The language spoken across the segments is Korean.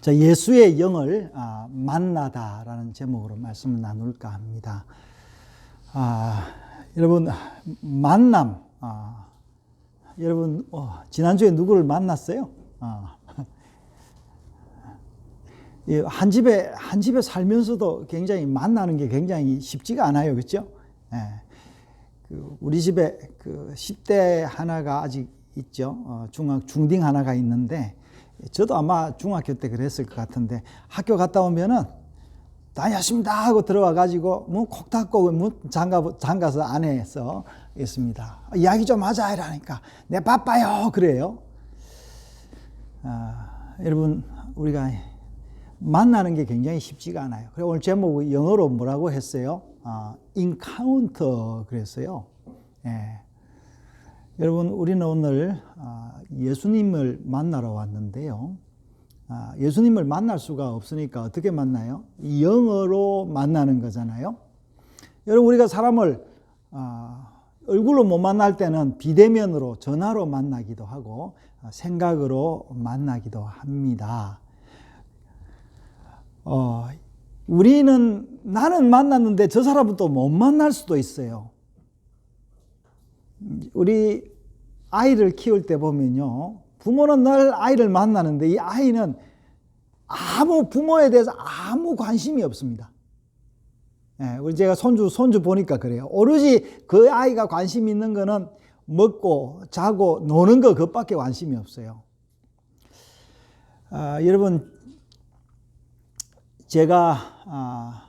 자, 예수의 영을 만나다라는 제목으로 말씀을 나눌까 합니다. 여러분, 만남. 여러분, 지난주에 누구를 만났어요? 한 집에 살면서도 굉장히 만나는 게 굉장히 쉽지가 않아요. 그렇죠? 우리 집에 10대 하나가 아직 있죠. 중딩 하나가 있는데, 저도 아마 중학교 때 그랬을 것 같은데, 학교 갔다 오면은 다녀왔습니다 하고 들어와 가지고 문 콕 닫고 문 잠가서 안에서 있습니다. 이야기 좀 하자 이러니까 내 바빠요 그래요. 여러분, 우리가 만나는 게 굉장히 쉽지가 않아요. 그래서 오늘 제목이 영어로 뭐라고 했어요? 인카운터 그랬어요. 여러분, 우리는 오늘 예수님을 만나러 왔는데요. 예수님을 만날 수가 없으니까 어떻게 만나요? 영어로 만나는 거잖아요. 여러분, 우리가 사람을 얼굴로 못 만날 때는 비대면으로 전화로 만나기도 하고 생각으로 만나기도 합니다. 나는 만났는데 저 사람은 또 못 만날 수도 있어요. 우리 아이를 키울 때 보면요, 부모는 늘 아이를 만나는데 이 아이는 부모에 대해서 아무 관심이 없습니다. 우리 제가 손주 보니까 그래요. 오로지 그 아이가 관심 있는 거는 먹고 자고 노는 거 그것밖에 관심이 없어요. 여러분, 제가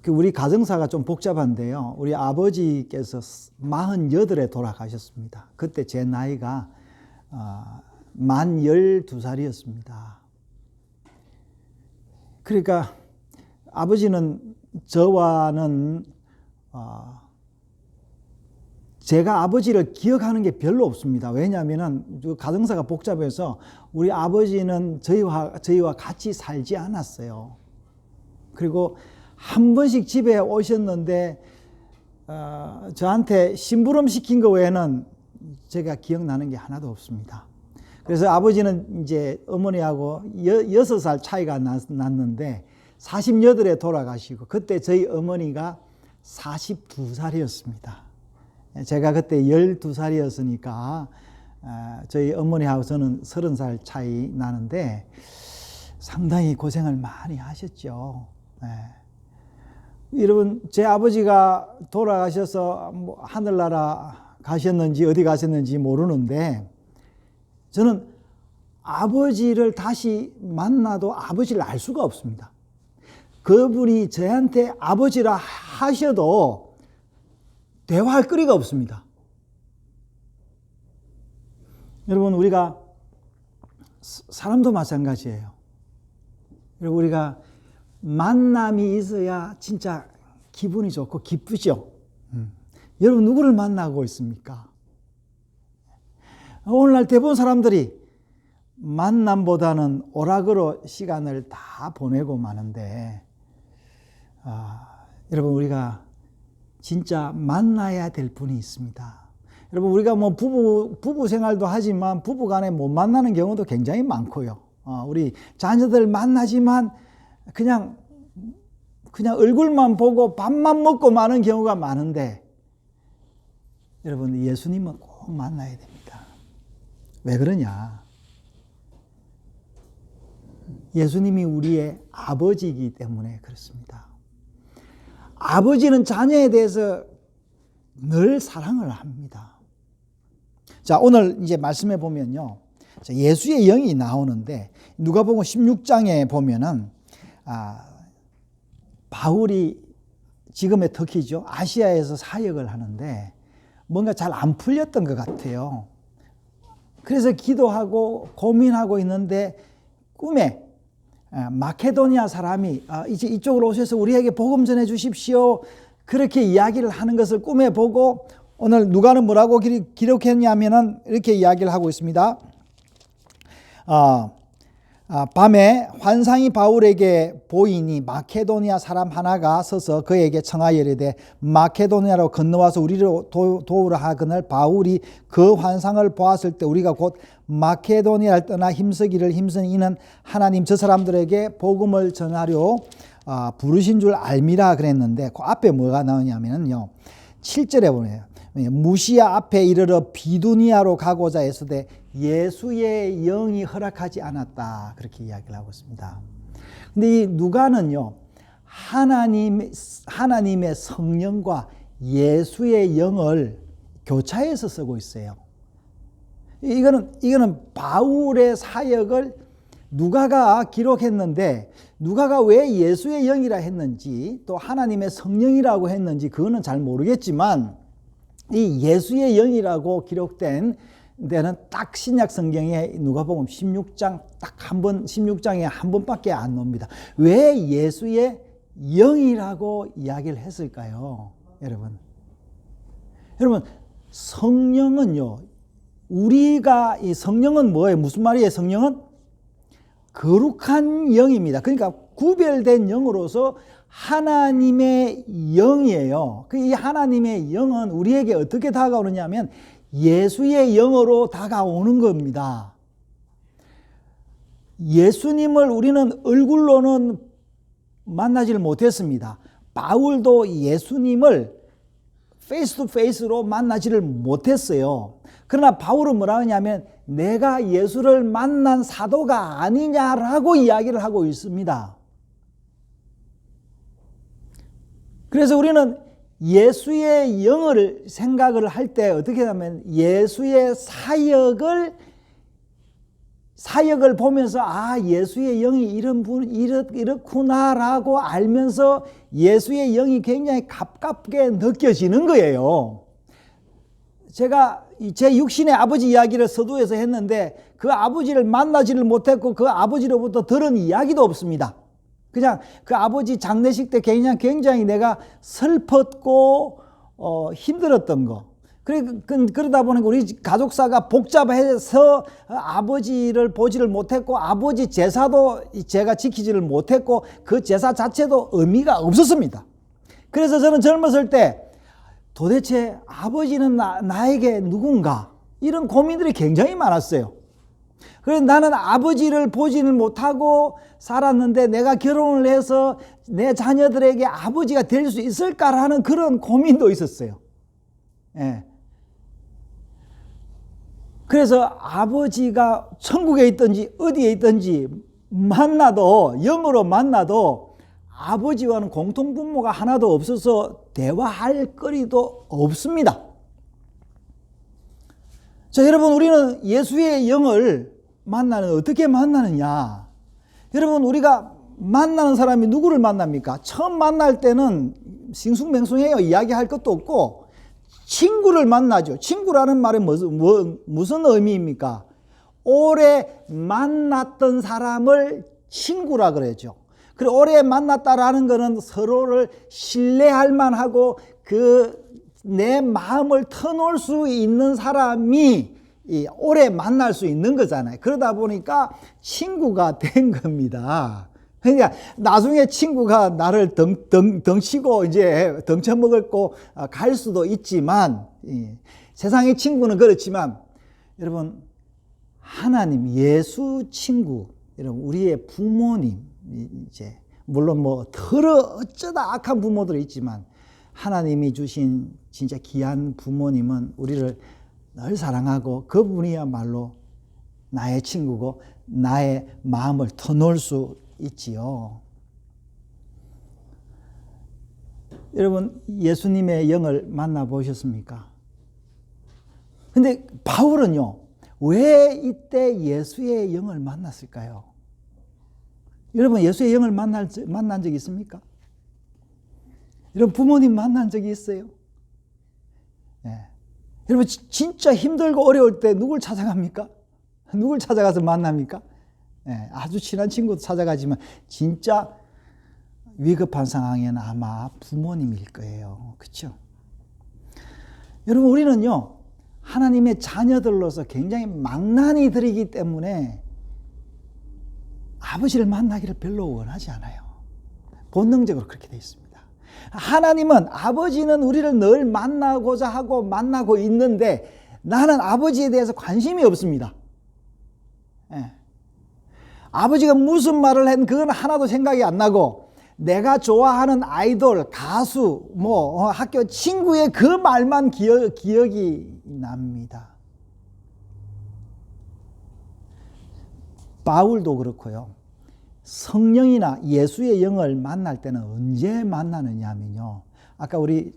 우리 가정사가 좀 복잡한데요. 우리 아버지께서 48에 돌아가셨습니다. 그때 제 나이가 만 12살이었습니다. 그러니까 아버지는 저와는 제가 아버지를 기억하는 게 별로 없습니다. 왜냐하면 가정사가 복잡해서 우리 아버지는 저희와 같이 살지 않았어요. 그리고 한 번씩 집에 오셨는데 저한테 심부름 시킨 거 외에는 제가 기억나는 게 하나도 없습니다. 그래서 아버지는 이제 어머니하고 6살 차이가 났는데 48에 돌아가시고, 그때 저희 어머니가 42살이었습니다. 제가 그때 12살이었으니까 저희 어머니하고 저는 30살 차이 나는데 상당히 고생을 많이 하셨죠. 여러분, 제 아버지가 돌아가셔서 하늘나라 가셨는지 어디 가셨는지 모르는데, 저는 아버지를 다시 만나도 아버지를 알 수가 없습니다. 그분이 저한테 아버지라 하셔도 대화할 거리가 없습니다. 여러분, 우리가 사람도 마찬가지예요. 그리고 우리가 만남이 있어야 진짜 기분이 좋고 기쁘죠. 여러분, 누구를 만나고 있습니까? 오늘날 대부분 사람들이 만남보다는 오락으로 시간을 다 보내고 마는데, 여러분, 우리가 진짜 만나야 될 분이 있습니다. 여러분, 우리가 부부 생활도 하지만 부부 간에 못 만나는 경우도 굉장히 많고요. 우리 자녀들 만나지만 그냥 얼굴만 보고 밥만 먹고 마는 경우가 많은데, 여러분, 예수님은 꼭 만나야 됩니다. 왜 그러냐? 예수님이 우리의 아버지이기 때문에 그렇습니다. 아버지는 자녀에 대해서 늘 사랑을 합니다. 자, 오늘 이제 말씀해 보면요, 예수의 영이 나오는데, 누가복음 16장에 보면은 바울이 지금의 터키죠, 아시아에서 사역을 하는데 뭔가 잘 안 풀렸던 것 같아요. 그래서 기도하고 고민하고 있는데 꿈에 마케도니아 사람이 이제 이쪽으로 오셔서 우리에게 복음 전해 주십시오, 그렇게 이야기를 하는 것을 꿈에 보고, 오늘 누가는 뭐라고 기록했냐면은 이렇게 이야기를 하고 있습니다. 밤에 환상이 바울에게 보이니 마케도니아 사람 하나가 서서 그에게 청하여 이르되 마케도니아로 건너와서 우리를 도우라 하거늘 바울이 그 환상을 보았을 때 우리가 곧 마케도니아를 떠나 힘쓰기를 힘쓴 이는 하나님 저 사람들에게 복음을 전하려 부르신 줄 알미라 그랬는데 그 앞에 뭐가 나오냐면요 7절에 보네요. 무시아 앞에 이르러 비두니아로 가고자 했으되 예수의 영이 허락하지 않았다 그렇게 이야기를 하고 있습니다. 근데 이 누가는요 하나님의 성령과 예수의 영을 교차해서 쓰고 있어요. 이거는 바울의 사역을 누가가 기록했는데 누가가 왜 예수의 영이라 했는지 또 하나님의 성령이라고 했는지 그거는 잘 모르겠지만 이 예수의 영이라고 기록된 데는 딱 신약 성경에 누가복음 16장 딱 한 번 16장에 한 번밖에 안 나옵니다. 왜 예수의 영이라고 이야기를 했을까요? 여러분 성령은요 우리가 이 성령은 뭐예요? 무슨 말이에요? 성령은 거룩한 영입니다. 그러니까 구별된 영으로서 하나님의 영이에요. 이 하나님의 영은 우리에게 어떻게 다가오느냐 하면 예수의 영으로 다가오는 겁니다. 예수님을 우리는 얼굴로는 만나지를 못했습니다. 바울도 예수님을 페이스 투 페이스로 만나지를 못했어요. 그러나 바울은 뭐라 하냐면 내가 예수를 만난 사도가 아니냐라고 이야기를 하고 있습니다. 그래서 우리는 예수의 영을 생각을 할 때 어떻게 하면 예수의 사역을 보면서 예수의 영이 이렇구나라고 알면서 예수의 영이 굉장히 가깝게 느껴지는 거예요. 제가 제 육신의 아버지 이야기를 서두에서 했는데 그 아버지를 만나지를 못했고 그 아버지로부터 들은 이야기도 없습니다. 그냥 그 아버지 장례식 때 굉장히 내가 슬펐고 힘들었던 거. 그러다 보니까 우리 가족사가 복잡해서 아버지를 보지를 못했고 아버지 제사도 제가 지키지를 못했고 그 제사 자체도 의미가 없었습니다. 그래서 저는 젊었을 때 도대체 아버지는 나에게 누군가 이런 고민들이 굉장히 많았어요. 그래서 나는 아버지를 보지는 못하고 살았는데 내가 결혼을 해서 내 자녀들에게 아버지가 될 수 있을까라는 그런 고민도 있었어요. 예. 그래서 아버지가 천국에 있든지 어디에 있든지 영으로 만나도 아버지와는 공통분모가 하나도 없어서 대화할 거리도 없습니다. 자, 여러분 우리는 예수의 영을 어떻게 만나느냐? 여러분 우리가 만나는 사람이 누구를 만납니까? 처음 만날 때는 싱숭맹숭해요. 이야기할 것도 없고 친구를 만나죠. 친구라는 말은 무슨 의미입니까? 오래 만났던 사람을 친구라 그러죠. 그리고 오래 만났다라는 것은 서로를 신뢰할 만하고 내 마음을 터놓을 수 있는 사람이 오래 만날 수 있는 거잖아요. 그러다 보니까 친구가 된 겁니다. 그러니까 나중에 친구가 나를 덩치고 이제 덩쳐먹고 갈 수도 있지만 세상의 친구는 그렇지만 여러분 하나님 예수 친구 여러분 우리의 부모님 이제 물론 어쩌다 악한 부모들이 있지만 하나님이 주신 진짜 귀한 부모님은 우리를 늘 사랑하고 그분이야말로 나의 친구고 나의 마음을 터놓을 수 있지요. 여러분 예수님의 영을 만나보셨습니까? 근데 바울은요 왜 이때 예수의 영을 만났을까요? 여러분 예수의 영을 만난 적이 있습니까? 여러분 부모님 만난 적이 있어요? 네. 여러분 진짜 힘들고 어려울 때 누굴 찾아갑니까? 누굴 찾아가서 만납니까? 네. 아주 친한 친구도 찾아가지만 진짜 위급한 상황에는 아마 부모님일 거예요. 그렇죠? 여러분 우리는요 하나님의 자녀들로서 굉장히 망나니들이기 때문에 아버지를 만나기를 별로 원하지 않아요. 본능적으로 그렇게 되어 있습니다. 하나님은 아버지는 우리를 늘 만나고자 하고 만나고 있는데 나는 아버지에 대해서 관심이 없습니다. 예. 아버지가 무슨 말을 했는 그건 하나도 생각이 안 나고 내가 좋아하는 아이돌, 가수, 학교 친구의 그 말만 기억이 납니다. 바울도 그렇고요. 성령이나 예수의 영을 만날 때는 언제 만나느냐 하면요. 아까 우리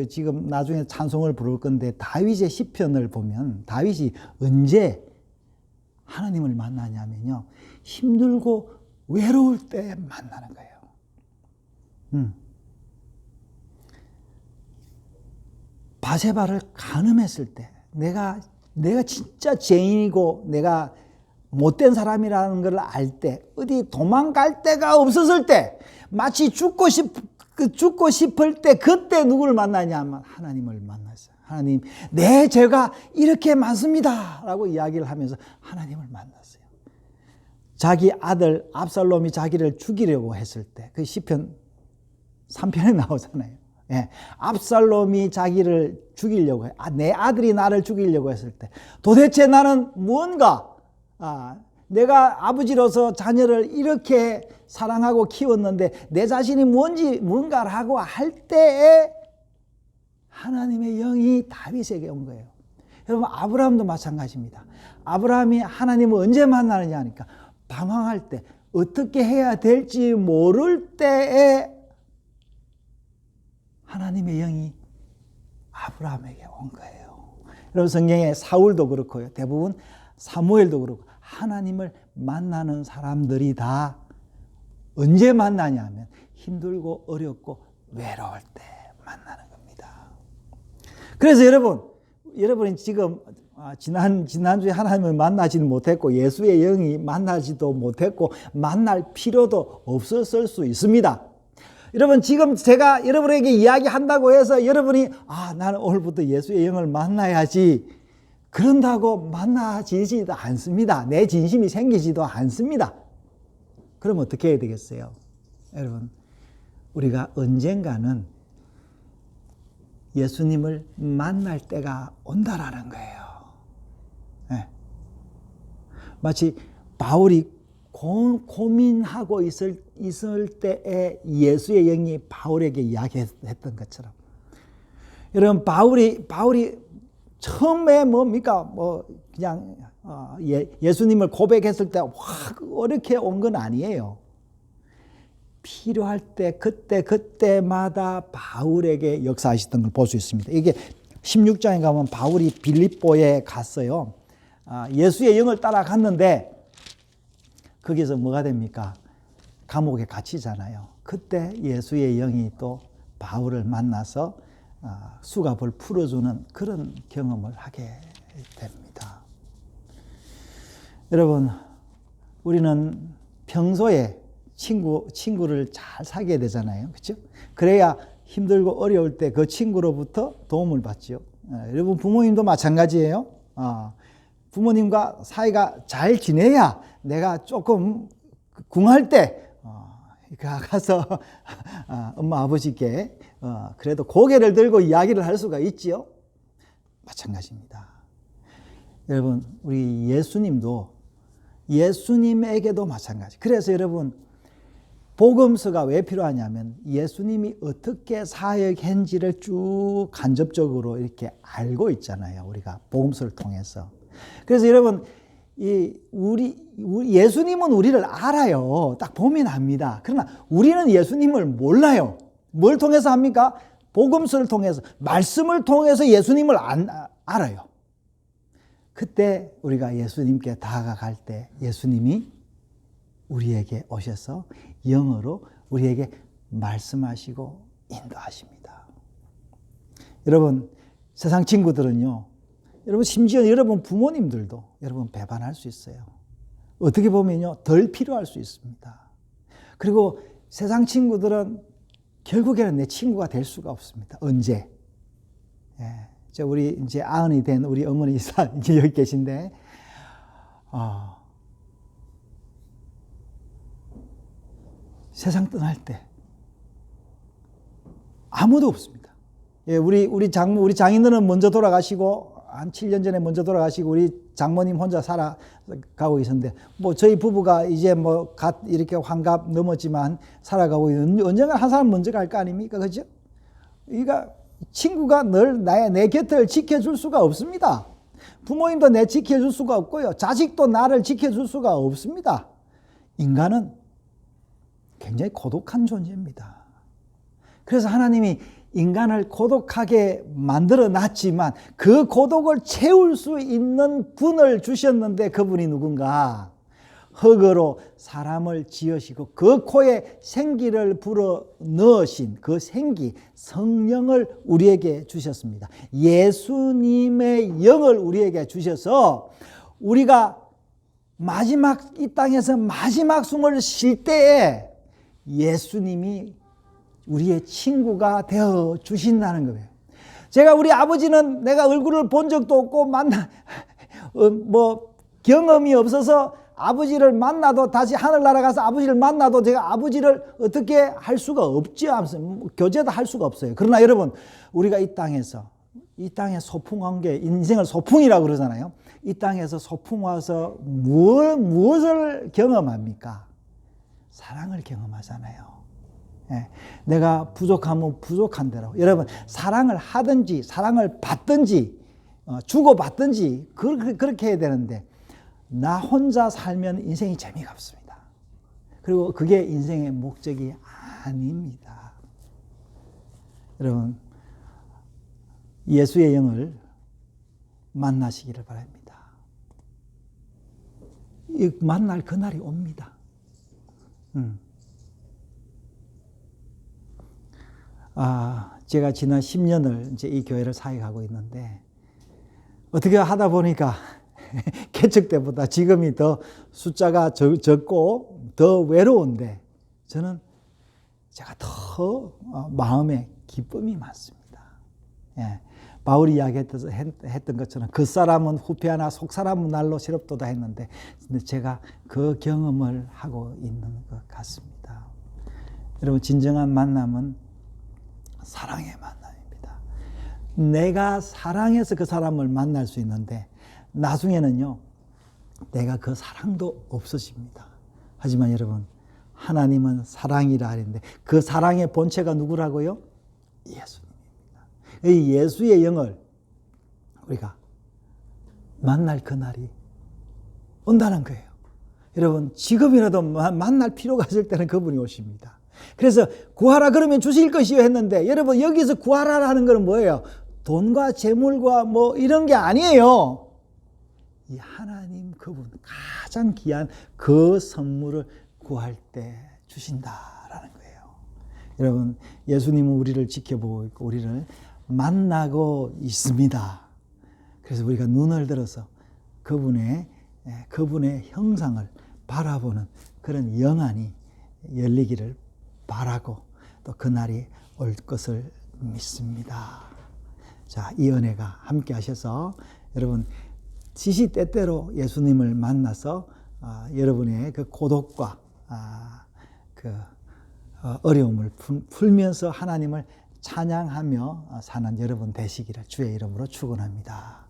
지금 나중에 찬송을 부를 건데 다윗의 시편을 보면 다윗이 언제 하나님을 만나냐면요. 힘들고 외로울 때 만나는 거예요. 바세바를 간음했을 때 내가 진짜 죄인이고 내가 못된 사람이라는 걸 알 때 어디 도망갈 데가 없었을 때 마치 죽고 싶을 때 그때 누구를 만나냐면 하나님을 만났어요. 하나님 내 죄가 이렇게 많습니다 라고 이야기를 하면서 하나님을 만났어요. 자기 아들 압살롬이 자기를 죽이려고 했을 때 그 시편 3편에 나오잖아요. 예, 압살롬이 자기를 죽이려고 해. 내 아들이 나를 죽이려고 했을 때 도대체 나는 뭔가 내가 아버지로서 자녀를 이렇게 사랑하고 키웠는데 내 자신이 뭔가라고 할 때에 하나님의 영이 다윗에게 온 거예요. 여러분 아브라함도 마찬가지입니다. 아브라함이 하나님을 언제 만나느냐 하니까 방황할 때 어떻게 해야 될지 모를 때에 하나님의 영이 아브라함에게 온 거예요. 여러분 성경에 사울도 그렇고요. 대부분 사무엘도 그렇고 하나님을 만나는 사람들이 다 언제 만나냐 하면 힘들고 어렵고 외로울 때 만나는 겁니다. 그래서 여러분이 지금 지난주에 하나님을 만나지는 못했고 예수의 영이 만나지도 못했고 만날 필요도 없었을 수 있습니다. 여러분 지금 제가 여러분에게 이야기한다고 해서 여러분이 나는 오늘부터 예수의 영을 만나야지 그런다고 만나지지도 않습니다. 내 진심이 생기지도 않습니다. 그럼 어떻게 해야 되겠어요? 여러분 우리가 언젠가는 예수님을 만날 때가 온다라는 거예요. 네. 마치 바울이 고민하고 있을 때에 예수의 영이 바울에게 이야기했던 것처럼 여러분 바울이 처음에 그냥 예수님을 고백했을 때 확 어렵게 온 건 아니에요. 필요할 때 그때마다 바울에게 역사하셨던 걸 볼 수 있습니다. 이게 16장에 가면 바울이 빌립보에 갔어요. 예수의 영을 따라갔는데 거기서 뭐가 됩니까? 감옥에 갇히잖아요. 그때 예수의 영이 또 바울을 만나서 수갑을 풀어주는 그런 경험을 하게 됩니다. 여러분 우리는 평소에 친구를 잘 사귀어야 되잖아요. 그렇죠? 그래야 힘들고 어려울 때 그 친구로부터 도움을 받죠. 여러분 부모님도 마찬가지예요. 부모님과 사이가 잘 지내야 내가 조금 궁할 때 가서 엄마 아버지께 그래도 고개를 들고 이야기를 할 수가 있지요. 마찬가지입니다. 여러분 우리 예수님에게도 마찬가지. 그래서 여러분 복음서가 왜 필요하냐면 예수님이 어떻게 사역했는지를 쭉 간접적으로 이렇게 알고 있잖아요. 우리가 복음서를 통해서. 그래서 여러분 예수님은 우리를 알아요. 딱 보면 압니다. 그러나 우리는 예수님을 몰라요. 뭘 통해서 합니까? 복음서를 통해서, 말씀을 통해서 예수님을 알아요. 그때 우리가 예수님께 다가갈 때 예수님이 우리에게 오셔서 영어로 우리에게 말씀하시고 인도하십니다. 여러분 세상 친구들은요, 여러분 심지어 여러분 부모님들도 여러분 배반할 수 있어요. 어떻게 보면요 덜 필요할 수 있습니다. 그리고 세상 친구들은 결국에는 내 친구가 될 수가 없습니다. 언제? 우리 이제 아흔이 된 우리 어머니 이제 여기 계신데 세상 떠날 때 아무도 없습니다. 예, 우리 장인어른 먼저 돌아가시고 한 7년 전에 먼저 돌아가시고 우리 장모님 혼자 살아가고 있었는데 뭐 저희 부부가 이제 뭐 갓 이렇게 환갑 넘었지만 살아가고 있는 언젠가 한 사람 먼저 갈 거 아닙니까? 그죠? 그러니까 친구가 늘 내 곁을 지켜줄 수가 없습니다. 부모님도 내 지켜줄 수가 없고요. 자식도 나를 지켜줄 수가 없습니다. 인간은 굉장히 고독한 존재입니다. 그래서 하나님이 인간을 고독하게 만들어 놨지만 그 고독을 채울 수 있는 분을 주셨는데 그분이 누군가? 흙으로 사람을 지으시고 그 코에 생기를 불어 넣으신 그 생기, 성령을 우리에게 주셨습니다. 예수님의 영을 우리에게 주셔서 우리가 이 땅에서 마지막 숨을 쉴 때에 예수님이 우리의 친구가 되어 주신다는 거예요. 제가 우리 아버지는 내가 얼굴을 본 적도 없고 경험이 없어서 아버지를 만나도 다시 하늘나라 가서 아버지를 만나도 제가 아버지를 어떻게 할 수가 없지 하면서 교제도 할 수가 없어요. 그러나 여러분 우리가 이 땅에 소풍한 게 인생을 소풍이라고 그러잖아요. 이 땅에서 소풍 와서 무엇을 경험합니까? 사랑을 경험하잖아요. 예, 내가 부족하면 부족한 대로 여러분 사랑을 하든지 사랑을 받든지 주고받든지 그렇게 해야 되는데 나 혼자 살면 인생이 재미가 없습니다. 그리고 그게 인생의 목적이 아닙니다. 여러분 예수의 영을 만나시기를 바랍니다. 만날 그날이 옵니다. 제가 지난 10년을 이제 이 교회를 사역하고 있는데 어떻게 하다 보니까 개척 때보다 지금이 더 숫자가 적고 더 외로운데 저는 제가 더 마음에 기쁨이 많습니다. 예, 바울이 이야기했던 것처럼 그 사람은 후패하나 속 사람은 날로 새롭도다 했는데 제가 그 경험을 하고 있는 것 같습니다. 여러분 진정한 만남은 사랑의 만남입니다. 내가 사랑해서 그 사람을 만날 수 있는데 나중에는요 내가 그 사랑도 없어집니다. 하지만 여러분 하나님은 사랑이라 하는데 그 사랑의 본체가 누구라고요? 예수님입니다. 이 예수의 영을 우리가 만날 그날이 온다는 거예요. 여러분 지금이라도 만날 필요가 있을 때는 그분이 오십니다. 그래서 구하라 그러면 주실 것이요 했는데 여러분 여기서 구하라라는 것은 뭐예요? 돈과 재물과 뭐 이런 게 아니에요. 이 하나님 그분 가장 귀한 그 선물을 구할 때 주신다라는 거예요. 여러분 예수님은 우리를 지켜보고 있고 우리를 만나고 있습니다. 그래서 우리가 눈을 들어서 그분의 형상을 바라보는 그런 영안이 열리기를 바라고 또 그날이 올 것을 믿습니다. 자, 이 은혜가 함께 하셔서 여러분 시시때때로 예수님을 만나서 여러분의 그 고독과 그 어려움을 풀면서 하나님을 찬양하며 사는 여러분 되시기를 주의 이름으로 축원합니다.